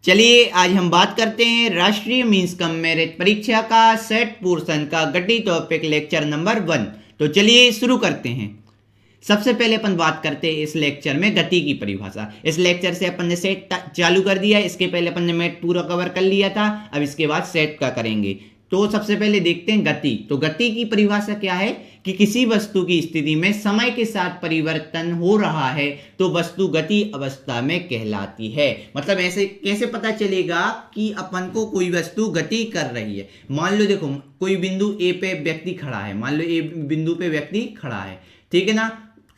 चलिए आज हम बात करते हैं राष्ट्रीय मीन्स कम मेरिट परीक्षा का सेट पोर्शन का गति टॉपिक लेक्चर नंबर 1। तो चलिए शुरू करते हैं। सबसे पहले अपन बात करते हैं इस लेक्चर में गति की परिभाषा। इस लेक्चर से अपन ने सेट चालू कर दिया, इसके पहले अपन ने मैथ पूरा कवर कर लिया था, अब इसके बाद सेट का करेंगे। तो सबसे पहले देखते हैं गति। तो गति की परिभाषा क्या है कि किसी वस्तु की स्थिति में समय के साथ परिवर्तन हो रहा है तो वस्तु गति अवस्था में कहलाती है। मतलब ऐसे कैसे पता चलेगा कि अपन को कोई वस्तु गति कर रही है। मान लो देखो कोई बिंदु ए पे व्यक्ति खड़ा है, मान लो ए बिंदु पे व्यक्ति खड़ा है, ठीक है ना।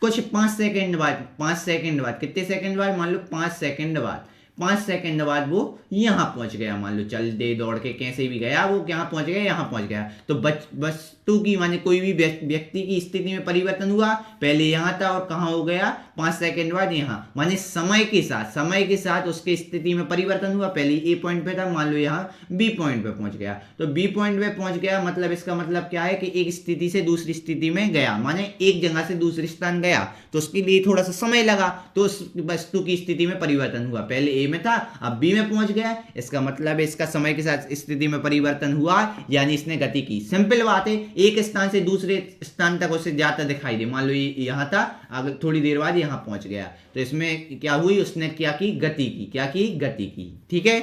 कुछ 5 सेकंड बाद कितने सेकंड बाद, मान लो 5 सेकंड बाद, 5 सेकंड बाद वो यहाँ पहुंच गया। मान लो चल दे दौड़ के कैसे भी गया, वो यहाँ पहुंच गया, यहाँ पहुंच गया। तो वस्तु की माने कोई भी व्यक्ति की स्थिति में परिवर्तन हुआ, पहले यहाँ था और कहाँ हो गया 5 सेकंड बाद यहाँ। माने समय के साथ उसकी स्थिति में परिवर्तन हुआ। पहले ए पॉइंट पे था, मान लो यहाँ बी पॉइंट पे पहुंच गया। तो बी पॉइंट पे पहुंच गया मतलब इसका मतलब क्या है कि एक स्थिति से दूसरी स्थिति में गया, माने एक जगह से दूसरे स्थान गया, तो उसके लिए थोड़ा सा समय लगा, तो उस वस्तु की स्थिति में परिवर्तन हुआ। पहले ए में था, अब बी में पहुंच गया। इसका मतलब है इसका समय के साथ स्थिति में परिवर्तन हुआ, यानी इसने गति की। सिंपल बात है, एक स्थान से दूसरे स्थान तक उसे जाता दिखाई दे। मान लो ये यहाँ था, अगर थोड़ी देर बाद यहाँ पहुंच गया, तो इसमें क्या हुई, उसने क्या की, गति की। क्या की, गति की। ठीक है।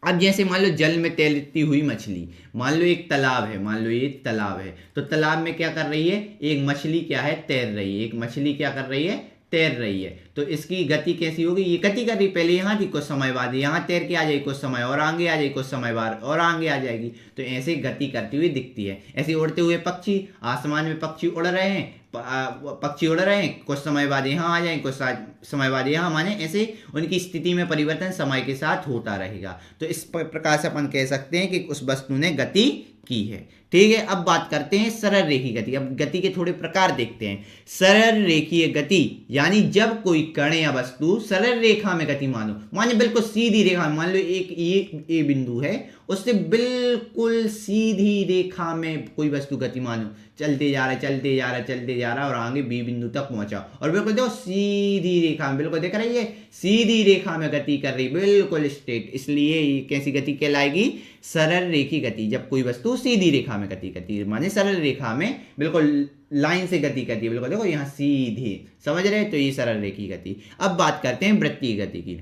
अब जैसे मान लो जल में तैरती हुई मछली, मान लो एक तालाब है, मान लो ये तालाब है, तो तालाब में क्या कर रही है, एक मछली क्या है, तैर रही है। एक मछली क्या कर रही है, तैर रही है। तो इसकी गति कैसी होगी, ये गति कर रही, पहले यहाँ थी, कुछ समय बाद यहाँ तैर के आ जाएगी, कुछ समय और आगे आ जाएगी, कुछ समय बाद और आगे आ जाएगी। तो ऐसे गति करती हुई दिखती है। ऐसे उड़ते हुए पक्षी, आसमान में पक्षी उड़ रहे हैं, कुछ समय बाद यहाँ आ जाएंगे, कुछ समय बाद यहाँ, माने ऐसे उनकी स्थिति में परिवर्तन समय के साथ होता रहेगा। तो इस प्रकार से अपन कह सकते हैं कि उस वस्तु ने गति की है। ठीक है। अब बात करते हैं सरल रेखीय गति। अब गति के थोड़े प्रकार देखते हैं। सरल रेखीय गति यानी जब कोई कण या वस्तु सरल रेखा में गति माने बिल्कुल सीधी रेखा, मान लो एक ए बिंदु है, उससे बिल्कुल सीधी रेखा में कोई वस्तु गति मानो चलते जा रहा और आगे बी बिंदु तक पहुंचा, और बिल्कुल देखो सीधी रेखा में, बिल्कुल देख रही है, सीधी रेखा में गति कर रही, बिल्कुल स्ट्रेट। इसलिए ये कैसी गति कहलाएगी, सरल रेखीय गति। जब कोई वस्तु सीधी रेखा में गति करती है, माने सरल रेखा में बिल्कुल लाइन से गति करती है, बिल्कुल देखो यहाँ सीधी, समझ रहे, तो ये सरल रेखीय गति। अब बात करते हैं वृत्तीय गति की।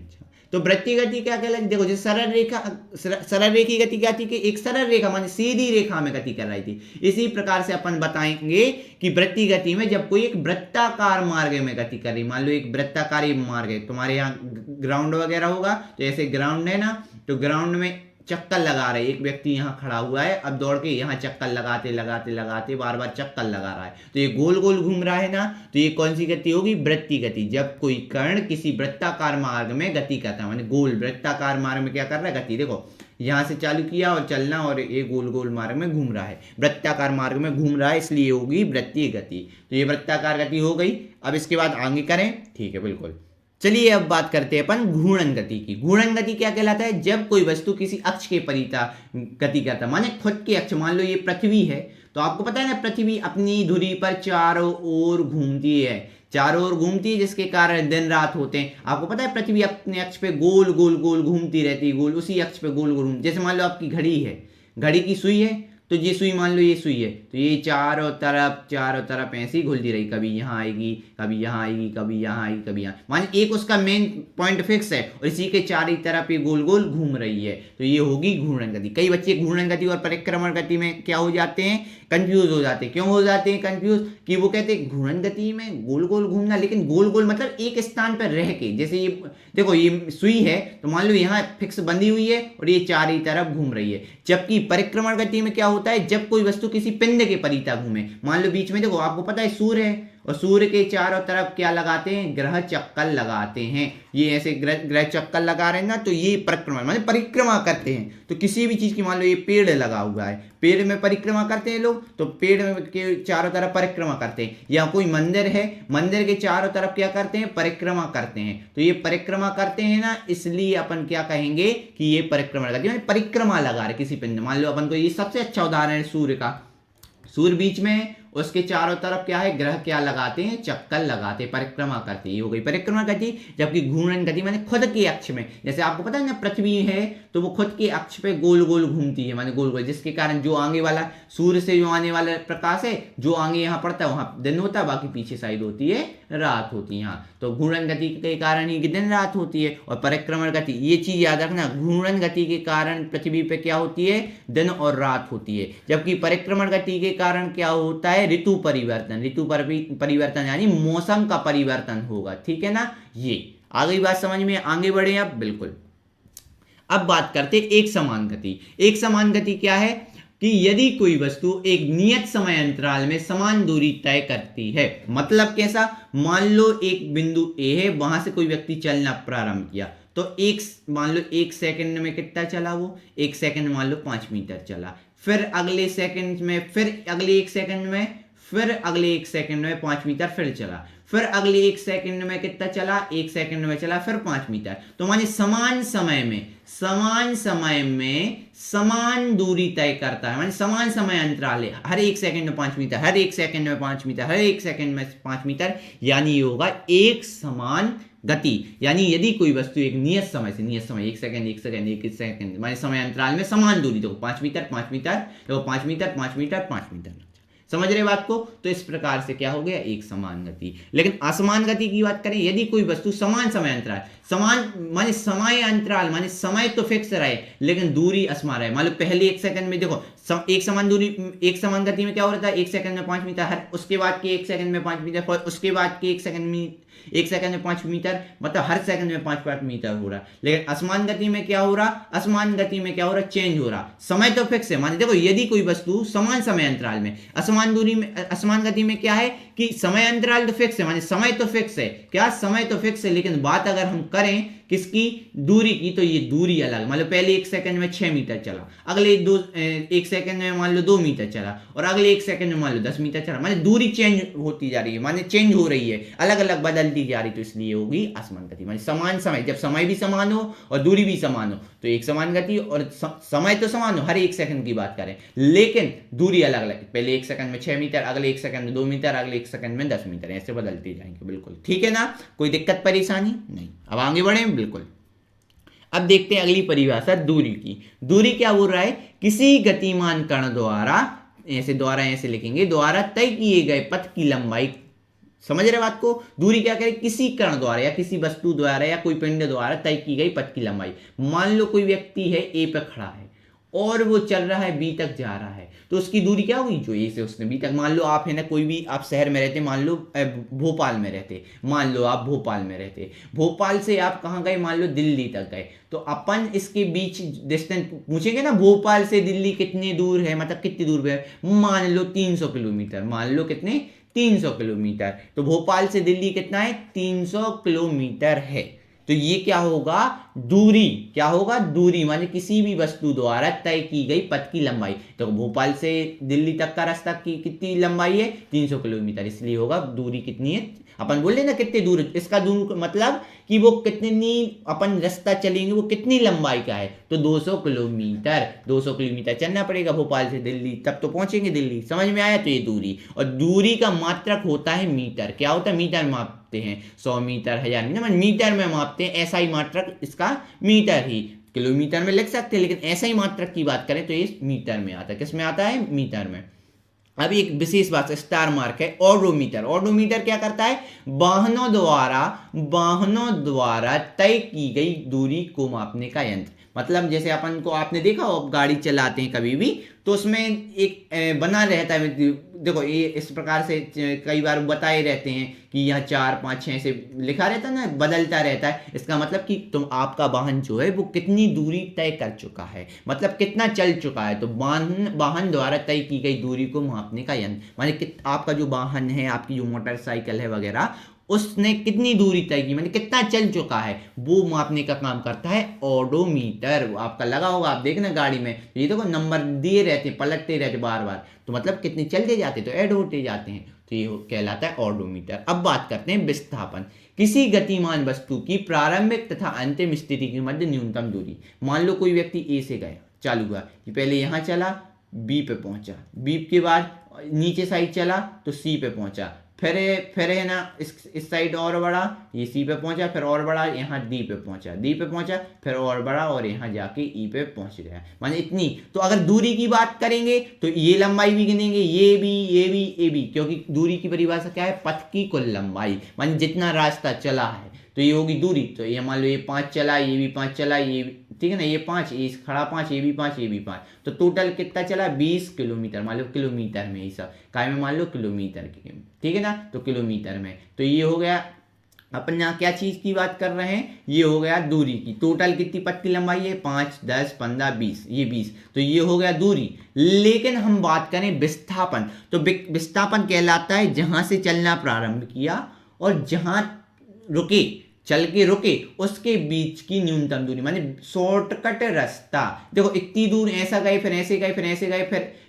तो वृत्तीय गति क्या कहलाती, देखो जैसे सरल रेखीय गति क्या थी कि एक सरल रेखा माने सीधी रेखा में गति कर रही थी। इसी प्रकार से अपन बताएंगे कि वृत्तीय गति में जब कोई एक वृत्ताकार मार्ग में गति कर रही, मान लो एक वृत्ताकारी मार्ग है, तुम्हारे यहाँ ग्राउंड वगैरह होगा, तो ऐसे ग्राउंड है ना, तो ग्राउंड में चक्कर लगा रहे, एक व्यक्ति यहाँ खड़ा हुआ है, अब दौड़ के यहाँ चक्कर लगाते बार बार चक्कर लगा रहा है, तो ये गोल गोल घूम रहा है ना, तो ये कौन सी गति होगी, वृत्तीय गति। जब कोई कण किसी वृत्ताकार मार्ग में गति करता है, माने गोल वृत्ताकार मार्ग में क्या कर रहा है, गति। देखो यहाँ से चालू किया और चलना, और ये गोल गोल मार्ग में घूम रहा है, वृत्ताकार मार्ग में घूम रहा है, इसलिए होगी वृत्तीय गति। तो ये वृत्ताकार गति हो गई। अब इसके बाद आगे करें, ठीक है, बिल्कुल। चलिए अब बात करते हैं अपन घूर्णन गति की। घूर्णन गति क्या कहलाता है, जब कोई वस्तु किसी अक्ष के परिता गति करता है, माने खुद के अक्ष, मान लो ये पृथ्वी है, तो आपको पता है ना पृथ्वी अपनी धुरी पर चारों ओर घूमती है, जिसके कारण दिन रात होते हैं। आपको पता है पृथ्वी अपने अक्ष पे गोल गोल गोल घूमती रहती है, गोल उसी अक्ष पे गोल गोल। जैसे मान लो आपकी घड़ी है, घड़ी की सुई है, तो ये सुई, मान लो ये सुई है, तो ये चारों तरफ ऐसी घुलती रही, कभी यहाँ आएगी, कभी यहाँ आएगी, कभी यहाँ आएगी, कभी यहाँ, माने एक उसका मेन पॉइंट फिक्स है और इसी के चारों तरफ ये गोल गोल घूम रही है, तो ये होगी घूर्णन गति। कई बच्चे घूर्णन गति और परिक्रमण गति में क्या हो जाते हैं, कंफ्यूज हो जाते हैं। क्यों हो जाते हैं कंफ्यूज, कि वो कहते हैं घूर्णन गति में गोल गोल घूमना, लेकिन गोल गोल मतलब एक स्थान पर रह के। जैसे ये देखो ये सुई है, तो मान लो यहाँ फिक्स बंधी हुई है और ये चारों तरफ घूम रही है। जबकि परिक्रमण गति में क्या होता है, जब कोई वस्तु किसी पिंड के परिता घूमे, मान लो बीच में देखो आपको पता है सूर्य है, और सूर्य के चारों तरफ क्या लगाते हैं, ग्रह चक्कर लगाते हैं। ये ऐसे ग्रह चक्कर लगा रहे हैं ना, तो ये परिक्रमा माने परिक्रमा करते हैं। तो किसी भी चीज की, मान लो ये पेड़ लगा हुआ है, पेड़ में परिक्रमा करते हैं लोग, तो पेड़ के चारों तरफ परिक्रमा करते हैं। या कोई मंदिर है, मंदिर के चारों तरफ क्या करते हैं, परिक्रमा करते हैं। तो ये परिक्रमा करते हैं ना, इसलिए अपन क्या कहेंगे कि ये परिक्रमा करते हैं, परिक्रमा लगा रहे किसी पिंड। मान लो अपन को ये सबसे अच्छा उदाहरण है सूर्य का, सूर्य बीच में है उसके चारों तरफ क्या है, ग्रह क्या लगाते हैं, चक्कर लगाते, परिक्रमा करते। ये हो गई परिक्रमा गति। जबकि घूर्णन गति माने खुद के अक्ष में, जैसे आपको पता है ना पृथ्वी है तो वो खुद के अक्ष पे गोल गोल घूमती है, माने गोल गोल, जिसके कारण जो आगे वाला सूर्य से जो आने वाला प्रकाश है, जो आगे यहाँ पड़ता है वहां दिन होता है, बाकी पीछे साइड होती है रात होती है। यहाँ तो घूर्णन गति के कारण ही दिन रात होती है। और परिक्रमण गति, ये चीज याद रखना, घूर्णन गति के कारण पृथ्वी पे क्या होती है, दिन और रात होती है। जबकि परिक्रमण गति के कारण क्या होता है, ऋतु परिवर्तन। ऋतु परिवर्तन यानी मौसम का परिवर्तन होगा, ठीक है ना। ये आ गई बात समझ में, आगे बढ़े अब। बिल्कुल, अब बात करते एक समान गति। एक समान गति क्या है कि यदि कोई वस्तु एक नियत समय अंतराल में समान दूरी तय करती है। मतलब कैसा, मान लो एक बिंदु ए है, वहां से कोई व्यक्ति चलना प्रारंभ किया, तो मान लो 1 सेकंड में कितना चला वो, 1 सेकंड मान लो 5 मीटर चला। फिर अगले सेकंड में, फिर अगले 1 सेकंड में, फिर अगले 1 सेकंड में 5 मीटर फिर चला। फिर अगले 1 सेकंड में कितना चला, 1 सेकंड में चला, फिर 5 मीटर। तो माने समान समय में समान दूरी तय करता है, माने समान समय अंतराल है, हर 1 सेकंड में 5 मीटर, हर 1 सेकंड में 5 मीटर, हर 1 सेकंड में 5 मीटर, यानी ये होगा एक समान गति। यानी यदि कोई वस्तु एक नियत समय 1 सेकंड माने समय अंतराल में समान दूरी, देखो 5 मीटर 5 मीटर, देखो 5 मीटर 5 मीटर 5 मीटर, समझ रहे बात को। तो इस प्रकार से क्या हो गया, एक समान गति। लेकिन असमान गति की बात करें, यदि कोई वस्तु समान समय अंतराल, समान माने समय अंतराल माने समय तो फिक्स रहे लेकिन दूरी असमान रहे। मान लो पहले 1 सेकंड में देखो एक समान दूरी, एक समान गति में क्या हो रहा था, 1 सेकंड में 5 मीटर, हर उसके बाद के 1 सेकंड में 5 मीटर, उसके बाद के 1 सेकंड में 5 मीटर, मतलब हर सेकंड में 5 मीटर हो रहा। लेकिन असमान गति में क्या हो रहा, असमान गति में क्या हो रहा, चेंज हो रहा। समय तो फिक्स है, माने देखो यदि कोई वस्तु समान समय अंतराल में, असमान दूरी में, असमान गति में क्या है कि समय अंतराल तो फिक्स है, माने समय तो फिक्स है, क्या समय तो फिक्स है, लेकिन बात अगर हम करें किसकी, दूरी की, तो ये दूरी अलग। मान लो पहले 1 सेकंड में 6 मीटर चला, अगले 1 सेकंड में मान लो 2 मीटर चला, और अगले 1 सेकंड में मान लो 10 मीटर चला। माने दूरी चेंज होती जा रही है, माने चेंज हो रही है, अलग अलग बदलती जा रही, तो इसलिए होगी असमान गति। माने समान समय, जब समय भी समान हो और दूरी भी समान हो तो एक समान गति, और समय तो समान हो, हर 1 सेकंड की बात करें, लेकिन दूरी अलग अलग, पहले 1 सेकंड में 6 मीटर, अगले 1 सेकंड में 2 मीटर, अगले 1 सेकंड में 10 मीटर, ऐसे बदलती जाएंगे। बिल्कुल ठीक है ना, कोई दिक्कत परेशानी नहीं। अब आगे बढ़े। बिल्कुल, अब देखते हैं अगली परिभाषा दूरी की। दूरी क्या बोल रहा है, किसी गतिमान कण द्वारा, ऐसे लिखेंगे, द्वारा तय किए गए पथ की लंबाई। समझ रहे बात को, दूरी क्या करे, किसी कण द्वारा या किसी वस्तु द्वारा या कोई पिंड द्वारा तय की गई पथ की लंबाई। मान लो कोई व्यक्ति है ए पे खड़ा है और वो चल रहा है बी तक जा रहा है, तो उसकी दूरी क्या होगी, जो ए से उसने बी तक। मान लो आप है ना, कोई भी आप शहर में रहते, मान लो भोपाल में रहते, मान लो आप भोपाल में रहते, भोपाल से आप कहाँ गए, मान लो दिल्ली तक गए, तो अपन इसके बीच डिस्टेंस पूछेंगे ना, भोपाल से दिल्ली कितनी दूर है, मतलब कितनी दूर है, मान लो 300 किलोमीटर, मान लो कितने, 300 किलोमीटर। तो भोपाल से दिल्ली कितना है, 300 किलोमीटर है। तो ये क्या होगा, दूरी, क्या होगा, दूरी माने किसी भी वस्तु द्वारा तय की गई पथ की लंबाई। तो भोपाल से दिल्ली तक का रास्ता की कितनी लंबाई है, 300 किलोमीटर, इसलिए होगा दूरी कितनी है, अपन बोले ना कितनी दूर, इसका दूर मतलब कि वो कितनी अपन रास्ता चलेंगे, वो कितनी लंबाई का है, तो 200 किलोमीटर, 200 किलोमीटर चलना पड़ेगा भोपाल से दिल्ली, तब तो पहुंचेंगे दिल्ली। समझ में आया, तो ये दूरी, और दूरी का मात्रक होता है मीटर। क्या होता है, मीटर मापते हैं, 100 मीटर, 1000 मीटर, मीटर में मापते हैं, ऐसा ही मात्रक इसका मीटर ही, किलोमीटर में लिख सकते हैं, लेकिन ऐसा ही मात्रक की बात करें तो ये मीटर में आता है। किस में आता है, मीटर में। अब एक विशेष बात स्टार मार्क है, ऑडोमीटर। ऑडोमीटर क्या करता है, वाहनों द्वारा तय की गई दूरी को मापने का यंत्र। मतलब जैसे अपन को, आपने देखा हो गाड़ी चलाते हैं कभी भी, तो उसमें एक बना रहता है, देखो ये इस प्रकार से कई बार बताए रहते हैं कि यहाँ 4 5 6 से लिखा रहता है ना, बदलता रहता है। इसका मतलब कि तुम, आपका वाहन जो है वो कितनी दूरी तय कर चुका है, मतलब कितना चल चुका है। तो वाहन द्वारा तय की गई दूरी को मापने का यंत्र, माने आपका जो वाहन है, आपकी जो मोटरसाइकिल है वगैरह, उसने कितनी दूरी तय की, माने कितना चल चुका है, वो मापने का काम करता है ऑडोमीटर। आपका लगा होगा, आप देखना गाड़ी में, ये देखो नंबर दिए रहते हैं, पलटते रहते बार बार, तो मतलब कितने चलते जाते, तो ऐड होते जाते हैं, तो ये कहलाता है ऑडोमीटर। अब बात करते हैं विस्थापन। किसी गतिमान वस्तु की प्रारंभिक तथा अंतिम स्थिति के मध्य न्यूनतम दूरी। मान लो कोई व्यक्ति ए से गया, चालू हुआ कि पहले यहाँ चला, बी पे पहुंचा, बी के बाद नीचे साइड चला तो सी पे पहुंचा, फिर है ना इस साइड और बढ़ा, ये सी पे पहुंचा, फिर और बढ़ा, यहाँ डी पे पहुंचा, डी पे पहुंचा, फिर और बढ़ा और यहाँ जाके ई पे पहुंच गया, माने इतनी। तो अगर दूरी की बात करेंगे तो ये लंबाई भी गिनेंगे, ये भी, ये भी, ये भी, क्योंकि दूरी की परिभाषा क्या है, पथ की कुल लंबाई, माने जितना रास्ता चला है तो ये होगी दूरी। तो ये मान लो ये 5 चला, ये भी 5 चला, ये ठीक है ना, ये 5, ये खड़ा 5, ये भी 5, ये भी 5, तो टोटल कितना चला, 20 किलोमीटर, मान लो किलोमीटर में, ही सब काय में मान लो किलोमीटर की, ठीक है ना, तो किलोमीटर में। तो ये हो गया, अपन यहाँ क्या चीज की बात कर रहे हैं, ये हो गया दूरी की। टोटल कितनी पथ की लंबाई है, 5, 10, 15, 20, ये 20, तो ये हो गया दूरी। लेकिन हम बात करें विस्थापन, तो विस्थापन कहलाता है जहां से चलना प्रारंभ किया और जहां रुके, चल के रुके, उसके बीच की न्यूनतम दूरी, माने शॉर्टकट रास्ता। देखो इतनी दूर ऐसा गए, फिर ऐसे गए, फिर ऐसे गए,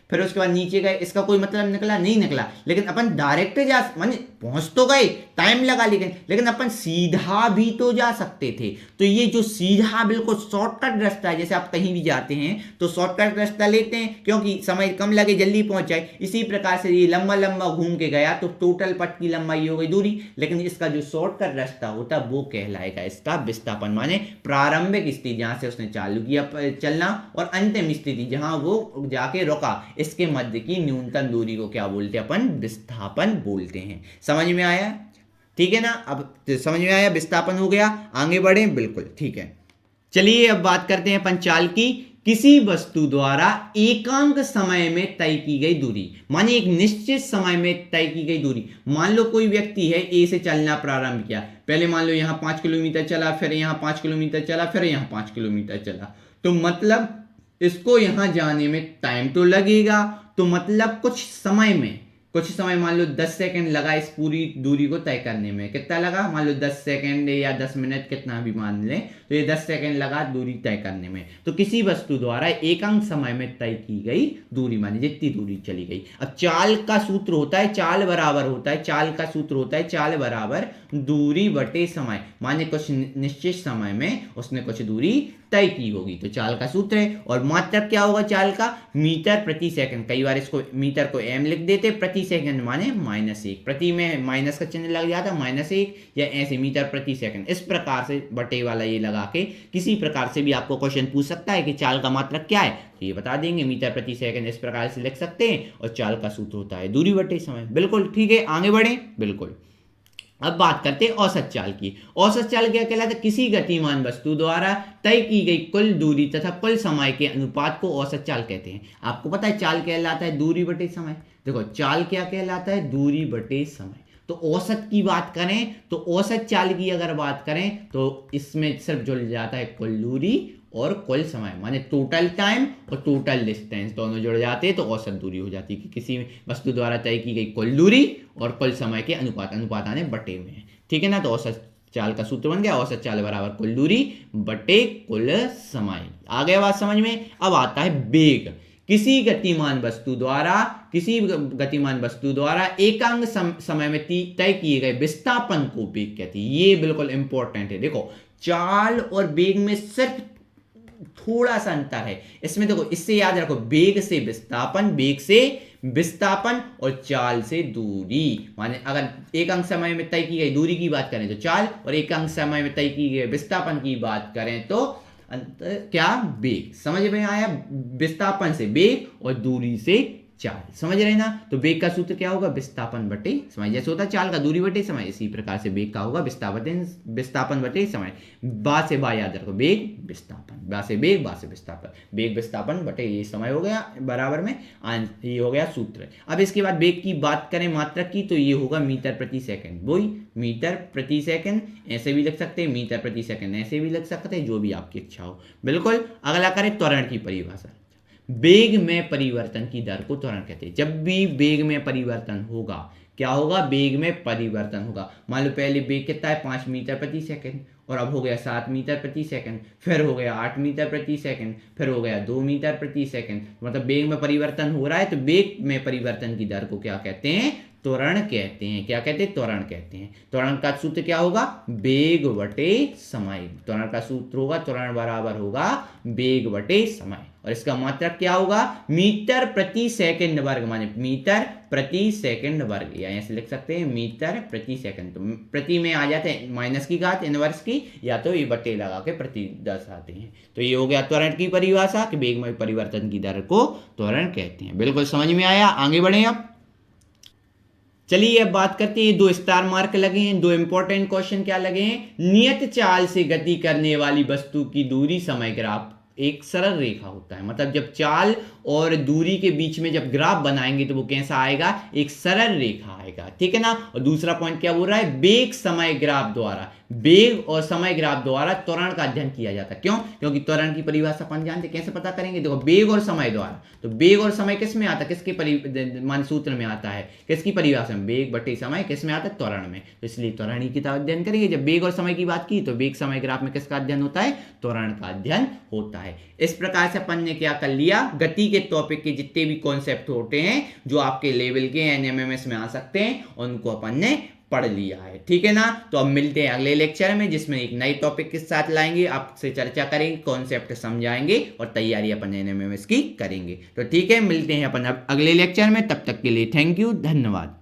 फिर उसके बाद नीचे गए, इसका कोई मतलब निकला नहीं निकला। लेकिन अपन डायरेक्ट जा, माने पहुंच तो गए, टाइम लगा, लेकिन अपन सीधा भी तो जा सकते थे। तो ये जो सीधा बिल्कुल शॉर्टकट रास्ता है, जैसे आप कहीं भी जाते हैं तो शॉर्टकट रास्ता लेते हैं क्योंकि समय कम लगे, जल्दी पहुंच जाए। इसी प्रकार से ये लंबा लंबा घूम के गया तो टोटल पथ की लंबाई हो गई दूरी, लेकिन इसका जो शॉर्टकट रास्ता होता वो कहलाएगा इसका विस्थापन, माने प्रारंभिक स्थिति जहां से उसने चालू किया चलना और अंतिम स्थिति जहां वो जाके रुका, इसके मध्य की न्यूनतम दूरी को क्या बोलते हैं, अपन विस्थापन बोलते हैं। समझ में आया, ठीक है ना, अब समझ में आया, विस्थापन हो गया। आगे बढ़े, बिल्कुल ठीक है। चलिए अब बात करते हैं अपन चाल की। किसी वस्तु द्वारा एकांक समय में तय की गई दूरी, माने एक निश्चित समय में तय की गई दूरी। मान लो कोई व्यक्ति है, ए से चलना प्रारंभ किया, पहले मान लो यहाँ 5 किलोमीटर चला, फिर यहाँ 5 किलोमीटर चला, फिर यहाँ 5 किलोमीटर चला, तो मतलब इसको यहां जाने में टाइम तो लगेगा, तो मतलब कुछ समय मान लो 10 सेकंड लगा इस पूरी दूरी को तय करने में। कितना लगा, मान लो 10 सेकंड या 10 मिनट, कितना भी मान लें, तो ये 10 सेकंड लगा दूरी तय करने में। तो किसी वस्तु द्वारा एकांक समय में तय की गई दूरी, माने जितनी दूरी चली गई। अब चाल का सूत्र होता है, चाल बराबर दूरी बटे समय, माने कुछ निश्चित समय में उसने कुछ दूरी तय की होगी, तो चाल का सूत्र है। और मात्रक क्या होगा चाल का, मीटर प्रति सेकंड। कई बार इसको मीटर को एम लिख देते, प्रति सेकंड माने -1, प्रति में माइनस का चिन्ह लग जाता, -1, या ऐसे मीटर प्रति सेकंड, इस प्रकार से बटे वाला ये लगा के किसी प्रकार से भी आपको क्वेश्चन पूछ सकता है कि चाल का मात्रक क्या है, तो ये बता देंगे मीटर प्रति सेकंड, इस प्रकार से लिख सकते हैं। और चाल का सूत्र होता है दूरी बटे समय, बिल्कुल ठीक है। आगे बढ़े, बिल्कुल। अब बात करते हैं औसत चाल की। औसत चाल क्या कहलाता है, किसी गतिमान वस्तु द्वारा तय की गई कुल दूरी तथा कुल समय के अनुपात को औसत चाल कहते हैं। आपको पता है चाल कहलाता है दूरी बटे समय। देखो चाल क्या कहलाता है, दूरी बटे समय। तो औसत की बात करें तो औसत चाल की अगर बात करें तो इसमें सिर्फ जुड़ जाता है कुल दूरी और कुल समय, माने टोटल टाइम और टोटल डिस्टेंस दोनों जुड़ जाते हैं तो औसत दूरी हो जाती है कि किसी वस्तु द्वारा तय की गई कुल दूरी और कुल समय के अनुपात आने बटे में है, ठीक है ना। तो औसत चाल का सूत्र बन गया, औसत चाल बराबर कुल दूरी बटे कुल समय। आ गया बात समझ में। अब आता है वेग। किसी गतिमान वस्तु द्वारा एकांक समय में तय किए गए विस्थापन को वेग कहते हैं। ये बिल्कुल इंपॉर्टेंट है। देखो चाल और वेग में सिर्फ थोड़ा सा अंतर है इसमें। देखो इससे याद रखो, वेग से विस्थापन और चाल से दूरी, माने अगर एक अंक समय में तय की गई दूरी की बात करें तो चाल, और एक अंक समय में तय की गई विस्थापन की बात करें तो क्या, वेग। समझ में आया, विस्थापन से वेग और दूरी से चाल, समझ रहे ना। तो वेग का सूत्र क्या होगा, विस्थापन बटे समय। जैसे होता है चाल का दूरी बटे समय, इसी प्रकार से वेग का होगा विस्थापन बटे समय। बा से बा याद रखो, वेग विस्थापन, बा से वेग, बा से विस्थापन, वेग विस्थापन बटे ये समय हो गया बराबर में, ये हो गया सूत्र। अब इसके बाद वेग की बात करें मात्रक की, तो ये होगा मीटर प्रति सेकंड। वही मीटर प्रति सेकंड ऐसे भी लिख सकते हैं, मीटर प्रति सेकंड ऐसे भी लिख सकते हैं, जो भी आपकी इच्छा हो। बिल्कुल। अगला करें त्वरण की परिभाषा। वेग में परिवर्तन की दर को त्वरण कहते हैं। जब भी वेग में परिवर्तन होगा, क्या होगा, वेग में परिवर्तन होगा। मान लो पहले वेग कितना है, 5 मीटर प्रति सेकंड, और अब हो गया 7 मीटर प्रति सेकंड, फिर हो गया 8 मीटर प्रति सेकंड, फिर हो गया 2 मीटर प्रति सेकंड। मतलब वेग में परिवर्तन हो रहा है, तो वेग में परिवर्तन की दर को क्या कहते हैं, त्वरण कहते हैं। क्या कहते हैं? त्वरण कहते हैं। त्वरण का सूत्र क्या होगा? वेग बटे समय। त्वरण का सूत्र होगा, त्वरण बराबर होगा वेग बटे समय। और इसका मात्रक क्या होगा? मीटर प्रति सेकंड वर्ग, माने मीटर प्रति सेकंड वर्ग, या ऐसे लिख सकते हैं मीटर प्रति सेकंड। तो प्रति में आ जाते हैं माइनस की घात इनवर्स की, या तो ये बटे लगा के प्रति दर्शाते हैं। तो ये हो गया त्वरण की परिभाषा कि वेग में परिवर्तन की दर को त्वरण कहते हैं। बिल्कुल समझ में आया। आगे बढ़े अब। चलिए अब बात करते हैं, दो स्टार मार्क लगे हैं, दो इंपॉर्टेंट क्वेश्चन क्या लगे हैं। नियत चाल से गति करने वाली वस्तु की दूरी समय ग्राफ एक सरल रेखा होता है। मतलब जब चाल और दूरी के बीच में जब ग्राफ बनाएंगे तो वो कैसा आएगा? एक सरल रेखा आएगा, ठीक है ना। और दूसरा पॉइंट क्या बोल रहा है? वेग समय ग्राफ द्वारा, वेग और समय ग्राफ द्वारा त्वरण का अध्ययन किया जाता है। क्यों? क्योंकि त्वरण की परिभाषा अपन जानते, कैसे पता करेंगे? देखो, वेग और समय द्वारा, तो वेग और समय किस में आता है? किसके मान सूत्र में आता है? किसकी परिभाषा में? वेग बटे समय किस में आता है? त्वरण में। तो इसलिए त्वरण ही का अध्ययन करेंगे। जब वेग और समय की बात की तो वेग समय ग्राफ में किसका अध्ययन होता है? त्वरण का अध्ययन होता है। इस प्रकार से अपन ने क्या कर लिया? गति के टॉपिक के जितने भी कॉन्सेप्ट होते हैं जो आपके लेवल के एनएमएमएस में आ सकते हैं, उनको अपन ने पढ़ लिया है, ठीक है ना। तो अब मिलते हैं अगले लेक्चर में, जिसमें एक नए टॉपिक के साथ लाएंगे, आपसे चर्चा करेंगे, कॉन्सेप्ट समझाएंगे और तैयारी अपन एनएमएमएस की करेंगे। तो ठीक है, मिलते हैं अपन अब अगले लेक्चर में। तब तक के लिए थैंक यू, धन्यवाद।